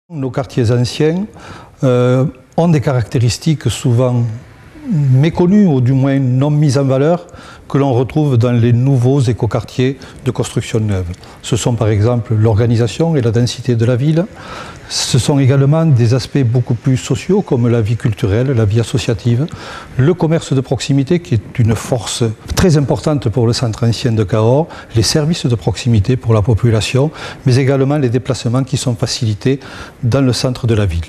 Nos quartiers anciens ont des caractéristiques souvent méconnues ou du moins non mises en valeur que l'on retrouve dans les nouveaux écoquartiers de construction neuve. Ce sont par exemple l'organisation et la densité de la ville. Ce sont également des aspects beaucoup plus sociaux comme la vie culturelle, la vie associative, le commerce de proximité qui est une force très importante pour le centre ancien de Cahors, les services de proximité pour la population, mais également les déplacements qui sont facilités dans le centre de la ville.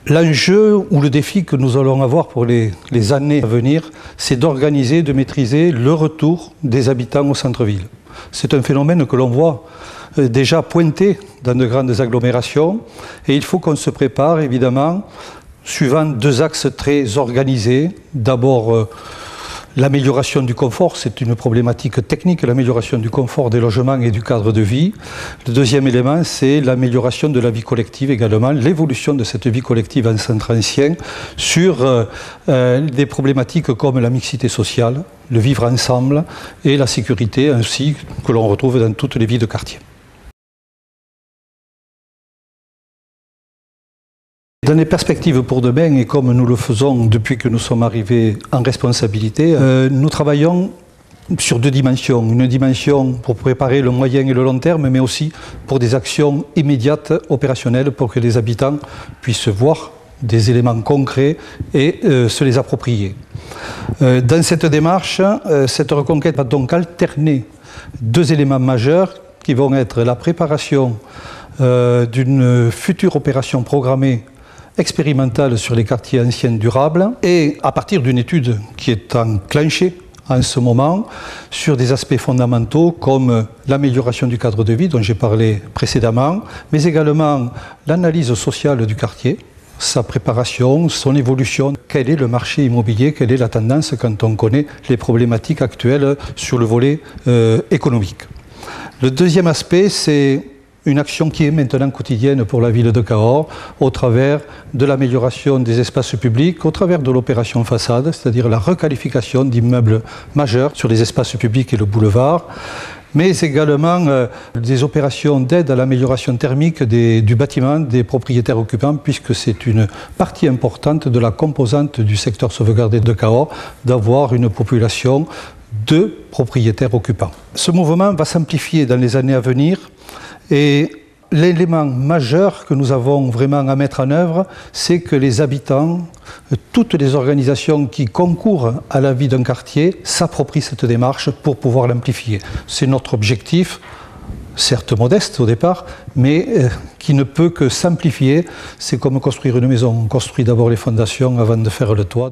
L'enjeu ou le défi que nous allons avoir pour les années à venir, c'est d'organiser, de maîtriser le retour des habitants au centre-ville. C'est un phénomène que l'on voit déjà pointer dans de grandes agglomérations et il faut qu'on se prépare évidemment suivant deux axes très organisés. D'abord, l'amélioration du confort, c'est une problématique technique, l'amélioration du confort des logements et du cadre de vie. Le deuxième élément, c'est l'amélioration de la vie collective également, l'évolution de cette vie collective en centre ancien sur des problématiques comme la mixité sociale, le vivre ensemble et la sécurité ainsi que l'on retrouve dans toutes les vies de quartier. Dans les perspectives pour demain, et comme nous le faisons depuis que nous sommes arrivés en responsabilité, nous travaillons sur deux dimensions. Une dimension pour préparer le moyen et le long terme, mais aussi pour des actions immédiates, opérationnelles, pour que les habitants puissent voir des éléments concrets et se les approprier. Dans cette démarche, cette reconquête va donc alterner deux éléments majeurs qui vont être la préparation d'une future opération programmée expérimentale sur les quartiers anciens durables et à partir d'une étude qui est enclenchée en ce moment sur des aspects fondamentaux comme l'amélioration du cadre de vie dont j'ai parlé précédemment, mais également l'analyse sociale du quartier, sa préparation, son évolution, quel est le marché immobilier, quelle est la tendance quand on connaît les problématiques actuelles sur le volet économique. Le deuxième aspect, c'est une action qui est maintenant quotidienne pour la ville de Cahors au travers de l'amélioration des espaces publics, au travers de l'opération façade, c'est-à-dire la requalification d'immeubles majeurs sur les espaces publics et le boulevard, mais également des opérations d'aide à l'amélioration thermique du bâtiment des propriétaires occupants, puisque c'est une partie importante de la composante du secteur sauvegardé de Cahors d'avoir une population de propriétaires occupants. Ce mouvement va s'amplifier dans les années à venir. Et l'élément majeur que nous avons vraiment à mettre en œuvre, c'est que les habitants, toutes les organisations qui concourent à la vie d'un quartier s'approprient cette démarche pour pouvoir l'amplifier. C'est notre objectif, certes modeste au départ, mais qui ne peut que s'amplifier. C'est comme construire une maison. On construit d'abord les fondations avant de faire le toit.